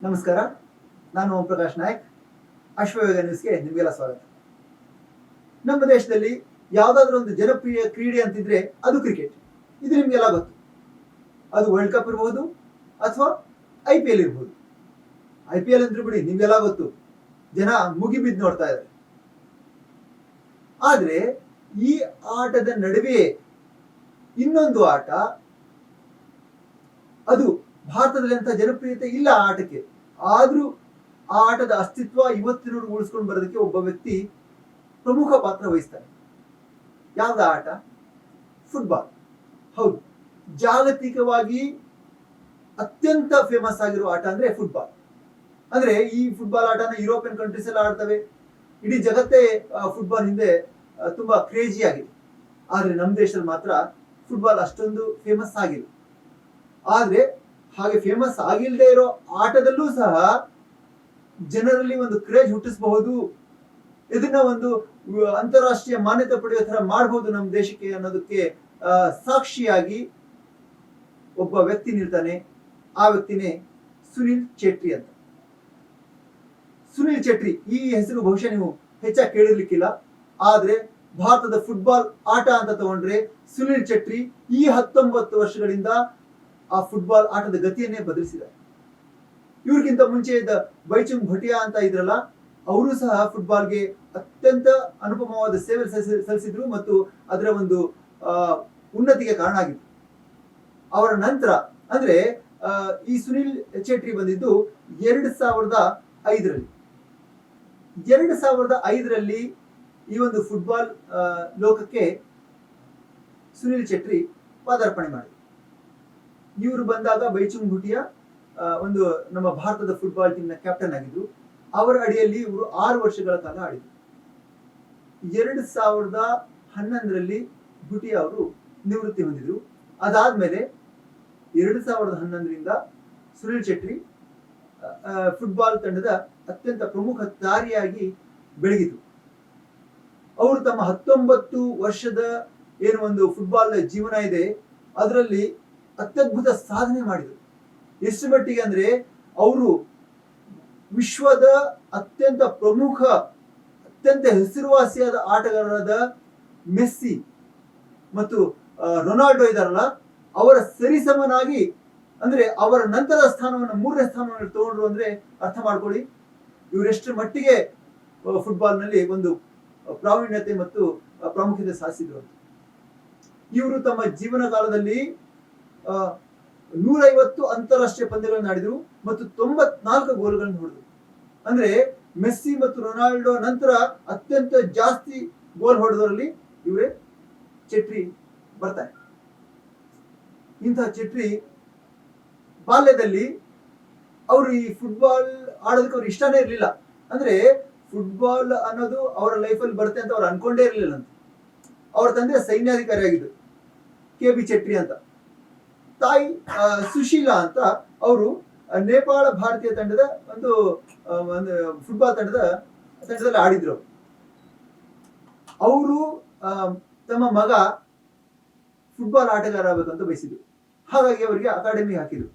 ನಮಸ್ಕಾರ. ನಾನು ಓಂ ಪ್ರಕಾಶ್ ನಾಯಕ್. ಅಶ್ವವೇಗ ನ್ಯೂಸ್ಗೆ ನಿಮಗೆಲ್ಲ ಸ್ವಾಗತ. ನಮ್ಮ ದೇಶದಲ್ಲಿ ಯಾವುದಾದ್ರೂ ಒಂದು ಜನಪ್ರಿಯ ಕ್ರೀಡೆ ಅಂತಿದ್ರೆ ಅದು ಕ್ರಿಕೆಟ್. ಇದು ನಿಮಗೆಲ್ಲ ಗೊತ್ತು. ಅದು ವರ್ಲ್ಡ್ ಕಪ್ ಇರಬಹುದು ಅಥವಾ IPL ಇರಬಹುದು. IPL ಅಂದ್ರೆ ಬಿಡಿ, ನಿಮಗೆಲ್ಲ ಗೊತ್ತು, ಜನ ಮುಗಿಬಿದ್ದು ನೋಡ್ತಾ ಇದ್ದಾರೆ. ಆದ್ರೆ ಈ ಆಟದ ನಡುವೆ ಇನ್ನೊಂದು ಆಟ, ಅದು ಭಾರತದಲ್ಲಿ ಅಂತ ಜನಪ್ರಿಯತೆ ಇಲ್ಲ ಆ ಆಟಕ್ಕೆ. ಆದ್ರೂ ಆ ಆಟದ ಅಸ್ತಿತ್ವ ಇವತ್ತಿನವರೆಗೂ ಉಳಿಸ್ಕೊಂಡು ಬರೋದಕ್ಕೆ ಒಬ್ಬ ವ್ಯಕ್ತಿ ಪ್ರಮುಖ ಪಾತ್ರ ವಹಿಸ್ತಾನೆ. ಯಾವ್ದು ಆಟ? ಫುಟ್ಬಾಲ್. ಹೌದು, ಜಾಗತಿಕವಾಗಿ ಅತ್ಯಂತ ಫೇಮಸ್ ಆಗಿರೋ ಆಟ ಅಂದ್ರೆ ಫುಟ್ಬಾಲ್. ಅಂದ್ರೆ ಈ ಫುಟ್ಬಾಲ್ ಆಟನ ಯುರೋಪಿಯನ್ ಕಂಟ್ರೀಸ್ ಎಲ್ಲ ಆಡ್ತವೆ. ಇಡೀ ಜಗತ್ತೇ ಫುಟ್ಬಾಲ್ ಹಿಂದೆ ತುಂಬಾ ಕ್ರೇಜಿ ಆಗಿದೆ. ಆದ್ರೆ ನಮ್ಮ ದೇಶದಲ್ಲಿ ಮಾತ್ರ ಫುಟ್ಬಾಲ್ ಅಷ್ಟೊಂದು ಫೇಮಸ್ ಆಗಿಲ್ಲ. ಆದ್ರೆ ಹಾಗೆ ಫೇಮಸ್ ಆಗಿಲ್ಲದೆ ಇರೋ ಆಟದಲ್ಲೂ ಸಹ ಜನರಲ್ಲಿ ಒಂದು ಕ್ರೇಜ್ ಹುಟ್ಟಿಸಬಹುದು, ಇದನ್ನ ಒಂದು ಅಂತಾರಾಷ್ಟ್ರೀಯ ಮಾನ್ಯತೆ ಪಡೆಯೋ ತರ ಮಾಡಬಹುದು ನಮ್ಮ ದೇಶಕ್ಕೆ ಅನ್ನೋದಕ್ಕೆ ಸಾಕ್ಷಿಯಾಗಿ ಒಬ್ಬ ವ್ಯಕ್ತಿ ನಿಲ್ತಾನೆ. ಆ ವ್ಯಕ್ತಿನೇ ಸುನಿಲ್ ಚೇಟ್ರಿ ಅಂತ. ಸುನಿಲ್ ಚೇಟ್ರಿ ಈ ಹೆಸರು ಬಹುಶಃ ನೀವು ಹೆಚ್ಚಾಗಿ ಕೇಳಿರ್ಲಿಕ್ಕಿಲ್ಲ. ಆದ್ರೆ ಭಾರತದ ಫುಟ್ಬಾಲ್ ಆಟ ಅಂತ ತಗೊಂಡ್ರೆ ಸುನಿಲ್ ಚೇಟ್ರಿ ಈ 19 ವರ್ಷಗಳಿಂದ ಆ ಫುಟ್ಬಾಲ್ ಆಟದ ಗತಿಯನ್ನೇ ಬದಲಿಸಿದ್ದಾರೆ. ಇವ್ರಿಗಿಂತ ಮುಂಚೆ ಇದ್ದ ಬೈಚುಂಗ್ ಭಟಿಯಾ ಅಂತ ಇದ್ರಲ್ಲ, ಅವರು ಸಹ ಫುಟ್ಬಾಲ್ಗೆ ಅತ್ಯಂತ ಅನುಪಮವಾದ ಸೇವೆ ಸಲ್ಲಿಸಿದ್ರು ಮತ್ತು ಅದರ ಒಂದು ಉನ್ನತಿಗೆ ಕಾರಣ ಆಗಿತ್ತು. ಅವರ ನಂತರ ಅಂದ್ರೆ ಈ ಸುನಿಲ್ ಚೇಟ್ರಿ ಬಂದಿದ್ದು 2005ರಲ್ಲಿ. 2005ರಲ್ಲಿ ಈ ಒಂದು ಫುಟ್ಬಾಲ್ ಲೋಕಕ್ಕೆ ಸುನಿಲ್ ಚೇಟ್ರಿ ಪಾದಾರ್ಪಣೆ ಮಾಡಿದ್ರು. ಇವರು ಬಂದಾಗ ಬೈಚುಂಗ್ ಭುಟಿಯಾ ಒಂದು ನಮ್ಮ ಭಾರತದ ಫುಟ್ಬಾಲ್ ಟೀಮ್ನ ಕ್ಯಾಪ್ಟನ್ ಆಗಿದ್ರು. ಅವರ ಅಡಿಯಲ್ಲಿ ಇವರು 6 ವರ್ಷಗಳ ಕಾಲ ಆಡಿದ್ರು. 2011ರಲ್ಲಿ ಭುಟಿಯಾ ಅವರು ನಿವೃತ್ತಿ ಹೊಂದಿದ್ರು. ಅದಾದ್ಮೇಲೆ 2011ರಿಂದ ಸುನಿಲ್ ಚೇಟ್ರಿ ಫುಟ್ಬಾಲ್ ತಂಡದ ಅತ್ಯಂತ ಪ್ರಮುಖ ತಾರೆಯಾಗಿ ಬೆಳಗಿದ್ರು. ಅವರು ತಮ್ಮ 19 ವರ್ಷದ ಏನು ಒಂದು ಫುಟ್ಬಾಲ್ ಜೀವನ ಇದೆ ಅದರಲ್ಲಿ ಅತ್ಯದ್ಭುತ ಸಾಧನೆ ಮಾಡಿದರು. ಎಷ್ಟು ಮಟ್ಟಿಗೆ ಅಂದ್ರೆ ಅವರು ವಿಶ್ವದ ಅತ್ಯಂತ ಪ್ರಮುಖ, ಅತ್ಯಂತ ಹೆಸರುವಾಸಿಯಾದ ಆಟಗಾರರಾದ ಮೆಸ್ಸಿ ಮತ್ತು ರೊನಾಲ್ಡೋ ಇದಾರಲ್ಲ, ಅವರ ಸರಿಸಮನಾಗಿ, ಅಂದ್ರೆ ಅವರ ನಂತರ ಸ್ಥಾನವನ್ನು 3ನೇ ಸ್ಥಾನವನ್ನು ತಗೊಂಡ್ರು ಅಂದ್ರೆ ಅರ್ಥ ಮಾಡ್ಕೊಳ್ಳಿ ಇವರೆಷ್ಟು ಮಟ್ಟಿಗೆ ಫುಟ್ಬಾಲ್ ನಲ್ಲಿ ಒಂದು ಪ್ರಾವೀಣ್ಯತೆ ಮತ್ತು ಪ್ರಾಮುಖ್ಯತೆ ಸಾಧಿಸಿದ್ರು. ಇವರು ತಮ್ಮ ಜೀವನ ಕಾಲದಲ್ಲಿ 150 ಅಂತಾರಾಷ್ಟ್ರೀಯ ಪಂದ್ಯಗಳನ್ನು ಆಡಿದ್ರು ಮತ್ತು 94 ಗೋಲ್ಗಳನ್ನು ಹೊಡೆದ್ರು. ಅಂದ್ರೆ ಮೆಸ್ಸಿ ಮತ್ತು ರೊನಾಲ್ಡೋ ನಂತರ ಅತ್ಯಂತ ಜಾಸ್ತಿ ಗೋಲ್ ಹೊಡೆದವರಲ್ಲಿ ಇವರೇ ಚೇಟ್ರಿ ಬರ್ತಾರೆ. ಇಂತಹ ಚೇಟ್ರಿ ಬಾಲ್ಯದಲ್ಲಿ ಅವರು ಈ ಫುಟ್ಬಾಲ್ ಆಡೋದಕ್ಕೆ ಅವ್ರು ಇಷ್ಟನೇ ಇರಲಿಲ್ಲ. ಅಂದ್ರೆ ಫುಟ್ಬಾಲ್ ಅನ್ನೋದು ಅವರ ಲೈಫಲ್ಲಿ ಬರುತ್ತೆ ಅಂತ ಅವ್ರು ಅನ್ಕೊಂಡೇ ಇರಲಿಲ್ಲ ಅಂತ. ಅವ್ರ ತಂದೆ ಸೈನ್ಯಾಧಿಕಾರಿ ಆಗಿದ್ರು, KB ಚೇಟ್ರಿ ಅಂತ. ತಾಯಿ ಸುಶೀಲಾ ಅಂತ ಅವರು ನೇಪಾಳ ಭಾರತೀಯ ತಂಡದ ಒಂದು ಫುಟ್ಬಾಲ್ ತಂಡದಲ್ಲಿ ಆಡಿದ್ರು. ಅವರು ತಮ್ಮ ಮಗ ಫುಟ್ಬಾಲ್ ಆಟಗಾರ ಆಗಬೇಕಂತ ಬಯಸಿದ್ರು. ಹಾಗಾಗಿ ಅವರಿಗೆ ಅಕಾಡೆಮಿ ಹಾಕಿದ್ರು.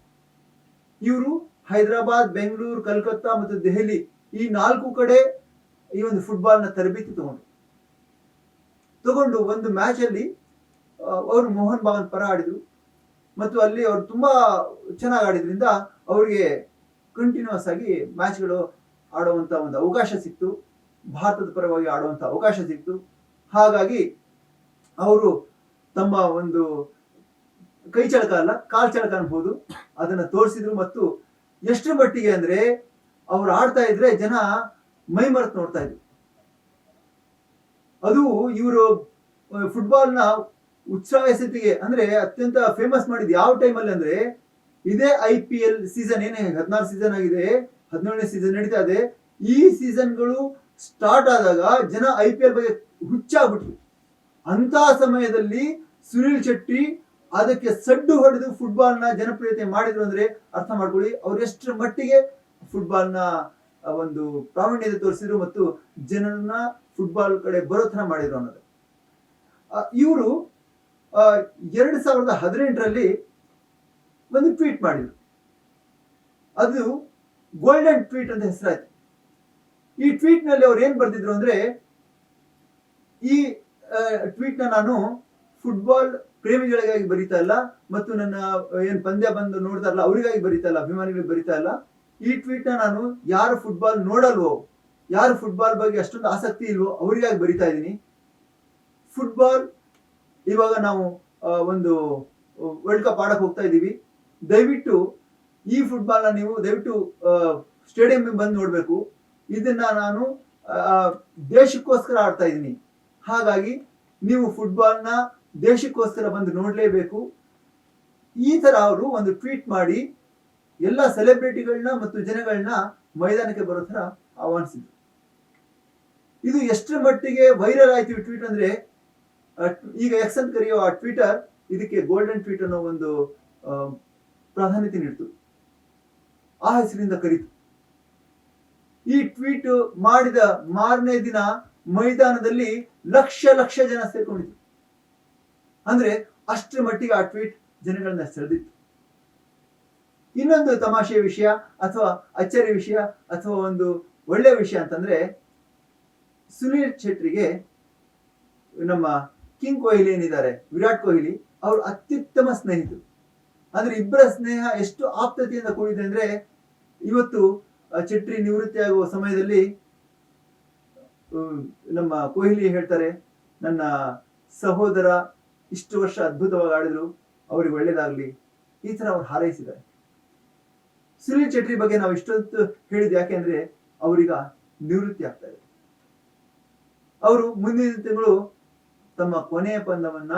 ಇವರು ಹೈದರಾಬಾದ್, ಬೆಂಗಳೂರು, ಕಲ್ಕತ್ತಾ ಮತ್ತು ದೆಹಲಿ ಈ 4 ಕಡೆ ಈ ಒಂದು ಫುಟ್ಬಾಲ್ ನ ತರಬೇತಿ ತಗೊಂಡು ಒಂದು ಮ್ಯಾಚ್ ಅಲ್ಲಿ ಅವರು ಮೋಹನ್ ಬಗಾನ್ ಪರ ಆಡಿದ್ರು ಮತ್ತು ಅಲ್ಲಿ ಅವರು ತುಂಬಾ ಚೆನ್ನಾಗಿ ಆಡಿದ್ರಿಂದ ಅವರಿಗೆ ಕಂಟಿನ್ಯೂಸ್ ಆಗಿ ಮ್ಯಾಚ್ಗಳು ಆಡುವಂತ ಒಂದು ಅವಕಾಶ ಸಿಕ್ತು, ಭಾರತದ ಪರವಾಗಿ ಆಡುವಂತ ಅವಕಾಶ ಸಿಕ್ತು. ಹಾಗಾಗಿ ಅವರು ತಮ್ಮ ಒಂದು ಕೈ ಚಳಕ ಅಲ್ಲ, ಕಾಲ್ ಚಳಕ ಅನ್ಬೋದು, ಅದನ್ನ ತೋರಿಸಿದ್ರು. ಮತ್ತು ಎಷ್ಟರ ಮಟ್ಟಿಗೆ ಅಂದ್ರೆ ಅವ್ರು ಆಡ್ತಾ ಇದ್ರೆ ಜನ ಮೈ ಮರೆತು ನೋಡ್ತಾ ಇದ್ರು. ಅದು ಇವರು ಫುಟ್ಬಾಲ್ ನ ಉತ್ಸಾಹತೆಗೆ ಅಂದ್ರೆ ಅತ್ಯಂತ ಫೇಮಸ್ ಮಾಡಿದ್ ಯಾವ ಟೈಮಲ್ಲಿ ಅಂದ್ರೆ ಇದೇ IPL ಸೀಸನ್ ಏನೇ 14 ಸೀಸನ್ ಆಗಿದೆ, 17ನೇ ಸೀಸನ್ ನಡೀತಾ ಇದೆ. ಈ ಸೀಸನ್ಗಳು ಸ್ಟಾರ್ಟ್ ಆದಾಗ ಜನ IPL ಬಗ್ಗೆ ಹುಚ್ಚಾಗ್ಬಿಟ್ರು. ಅಂತ ಸಮಯದಲ್ಲಿ ಸುನಿಲ್ ಚೇಟ್ರಿ ಅದಕ್ಕೆ ಸಡ್ಡು ಹೊಡೆದು ಫುಟ್ಬಾಲ್ ನ ಜನಪ್ರಿಯತೆ ಮಾಡಿದ್ರು ಅಂದ್ರೆ ಅರ್ಥ ಮಾಡ್ಕೊಳ್ಳಿ ಅವ್ರು ಎಷ್ಟರ ಮಟ್ಟಿಗೆ ಫುಟ್ಬಾಲ್ ನ ಒಂದು ಪ್ರಾವೀಣ್ಯತೆ ತೋರಿಸಿದ್ರು ಮತ್ತು ಜನರನ್ನ ಫುಟ್ಬಾಲ್ ಕಡೆ ಬರೋ ತರ ಮಾಡಿದ್ರು ಅನ್ನೋದು. ಇವರು 2018ರಲ್ಲಿ ಒಂದು ಟ್ವೀಟ್ ಮಾಡಿದ್ರು. ಅದು ಗೋಲ್ಡನ್ ಟ್ವೀಟ್ ಅಂತ ಹೆಸರಾಯ್ತು. ಈ ಟ್ವೀಟ್ ನಲ್ಲಿ ಅವ್ರು ಏನ್ ಬರ್ದಿದ್ರು ಅಂದ್ರೆ, ಈ ಟ್ವೀಟ್ ನಾನು ಫುಟ್ಬಾಲ್ ಪ್ರೇಮಿಗಳಿಗಾಗಿ ಬರೀತಾ ಇಲ್ಲ, ಮತ್ತು ನನ್ನ ಏನ್ ಪಂದ್ಯ ಬಂದು ನೋಡ್ತಾರಲ್ಲ ಅವರಿಗಾಗಿ ಬರೀತಾ ಇಲ್ಲ, ಅಭಿಮಾನಿಗಳಿಗೆ ಬರೀತಾ ಇಲ್ಲ. ಈ ಟ್ವೀಟ್ ನಾನು ಯಾರು ಫುಟ್ಬಾಲ್ ನೋಡಲ್ವೋ, ಯಾರು ಫುಟ್ಬಾಲ್ ಬಗ್ಗೆ ಅಷ್ಟೊಂದು ಆಸಕ್ತಿ ಇಲ್ವೋ ಅವರಿಗಾಗಿ ಬರೀತಾ ಇದ್ದೀನಿ. ಫುಟ್ಬಾಲ್ ಇವಾಗ ನಾವು ಒಂದು ವರ್ಲ್ಡ್ ಕಪ್ ಆಡಕ್ ಹೋಗ್ತಾ ಇದ್ದೀವಿ. ದಯವಿಟ್ಟು ಈ ಫುಟ್ಬಾಲ್ ನ ನೀವು ದಯವಿಟ್ಟು ಸ್ಟೇಡಿಯಂ ಬಂದು ನೋಡ್ಬೇಕು. ಇದನ್ನ ನಾನು ದೇಶಕ್ಕೋಸ್ಕರ ಆಡ್ತಾ ಇದ್ದೀನಿ. ಹಾಗಾಗಿ ನೀವು ಫುಟ್ಬಾಲ್ ನ ದೇಶಕ್ಕೋಸ್ಕರ ಬಂದು ನೋಡ್ಲೇಬೇಕು. ಈ ತರ ಅವರು ಒಂದು ಟ್ವೀಟ್ ಮಾಡಿ ಎಲ್ಲ ಸೆಲೆಬ್ರಿಟಿಗಳನ್ನ ಮತ್ತು ಜನಗಳನ್ನ ಮೈದಾನಕ್ಕೆ ಬರೋ ತರ ಆಹ್ವಾನಿಸಿದ್ರು. ಇದು ಎಷ್ಟರ ಮಟ್ಟಿಗೆ ವೈರಲ್ ಆಯ್ತು ಈ ಟ್ವೀಟ್ ಅಂದ್ರೆ, ಈಗ ಎಕ್ಸ್ ಅಂತ ಕರೆಯೋ ಆ ಟ್ವಿಟರ್ ಇದಕ್ಕೆ ಗೋಲ್ಡನ್ ಟ್ವೀಟ್ ಅನ್ನೋ ಒಂದು ಪ್ರಾಧಾನ್ಯತೆ ನೀಡ್ತು, ಆ ಹೆಸರಿಂದ ಕರೀತು. ಈ ಟ್ವೀಟ್ ಮಾಡಿದ ಮಾರನೇ ದಿನ ಮೈದಾನದಲ್ಲಿ ಲಕ್ಷ ಲಕ್ಷ ಜನ ಸೇರ್ಕೊಂಡಿದ್ರು. ಅಂದ್ರೆ ಅಷ್ಟರ ಮಟ್ಟಿಗೆ ಆ ಟ್ವೀಟ್ ಜನಗಳನ್ನ ಸೆಳೆದಿತ್ತು. ಇನ್ನೊಂದು ತಮಾಷೆಯ ವಿಷಯ ಅಥವಾ ಅಚ್ಚರಿ ವಿಷಯ ಅಥವಾ ಒಂದು ಒಳ್ಳೆಯ ವಿಷಯ ಅಂತಂದ್ರೆ, ಸುನೀಲ್ ಚೇಟ್ರಿಗೆ ನಮ್ಮ ಕಿಂಗ್ ಕೊಹ್ಲಿ ಏನಿದ್ದಾರೆ, ವಿರಾಟ್ ಕೊಹ್ಲಿ, ಅವರು ಅತ್ಯುತ್ತಮ ಸ್ನೇಹಿತರು. ಅಂದ್ರೆ ಇಬ್ಬರ ಸ್ನೇಹ ಎಷ್ಟು ಆಪ್ತತೆಯಿಂದ ಕೂಡಿದೆ ಅಂದ್ರೆ, ಇವತ್ತು ಚೇಟ್ರಿ ನಿವೃತ್ತಿ ಆಗುವ ಸಮಯದಲ್ಲಿ ನಮ್ಮ ಕೊಹ್ಲಿ ಹೇಳ್ತಾರೆ, ನನ್ನ ಸಹೋದರ ಇಷ್ಟು ವರ್ಷ ಅದ್ಭುತವಾಗಿ ಆಡಿದ್ರು, ಅವ್ರಿಗೆ ಒಳ್ಳೇದಾಗ್ಲಿ, ಈ ತರ ಅವ್ರು ಹಾರೈಸಿದ್ದಾರೆ. ಸುನೀಲ್ ಚೇಟ್ರಿ ಬಗ್ಗೆ ನಾವು ಇಷ್ಟೊತ್ತು ಹೇಳಿದ್ ಯಾಕೆಂದ್ರೆ ಅವ್ರೀಗ ನಿವೃತ್ತಿ ಆಗ್ತಾ ಇದೆ. ಅವರು ಮುಂದಿನ ತಿಂಗಳು ತಮ್ಮ ಕೊನೆಯ ಪಂದ್ಯವನ್ನ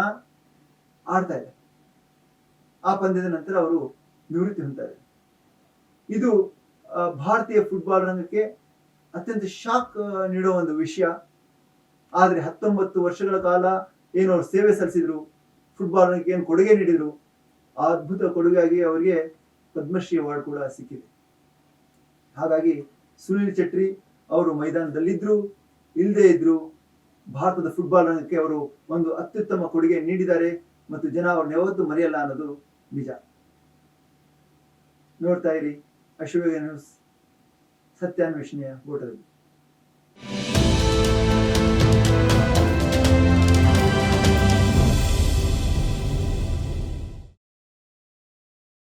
ಆಡ್ತಾ ಇದ್ದಾರೆ. ಆ ಪಂದ್ಯದ ನಂತರ ಅವರು ನಿವೃತ್ತಿ ಹೊಂದ್ತಾರೆ. ಇದು ಭಾರತೀಯ ಫುಟ್ಬಾಲ್ ರಂಗಕ್ಕೆ ಅತ್ಯಂತ ಶಾಕ್ ನೀಡುವ ಒಂದು ವಿಷಯ. ಆದ್ರೆ 19 ವರ್ಷಗಳ ಕಾಲ ಏನು ಅವ್ರು ಸೇವೆ ಸಲ್ಲಿಸಿದ್ರು, ಫುಟ್ಬಾಲ್ ರಂಗಕ್ಕೆ ಏನು ಕೊಡುಗೆ ನೀಡಿದ್ರು, ಆ ಅದ್ಭುತ ಕೊಡುಗೆಯಾಗಿ ಅವರಿಗೆ ಪದ್ಮಶ್ರೀ ಅವಾರ್ಡ್ ಕೂಡ ಸಿಕ್ಕಿದೆ. ಹಾಗಾಗಿ ಸುನೀಲ್ ಚೇಟ್ರಿ ಅವರು ಮೈದಾನದಲ್ಲಿದ್ರು ಇಲ್ಲದೆ ಇದ್ರು, ಭಾರತದ ಫುಟ್ಬಾಲ್ ರಂಗಕ್ಕೆ ಅವರು ಒಂದು ಅತ್ಯುತ್ತಮ ಕೊಡುಗೆ ನೀಡಿದ್ದಾರೆ ಮತ್ತು ಜನ ಅವ್ರನ್ನ ಯಾವತ್ತೂ ಮರೆಯಲ್ಲ ಅನ್ನೋದು ನಿಜ. ನೋಡ್ತಾ ಇರಿ ಅಶ್ವವೇಗ ನ್ಯೂಸ್, ಸತ್ಯಾನ್ವೇಷಣೆಯ ಓಟದಲ್ಲಿ.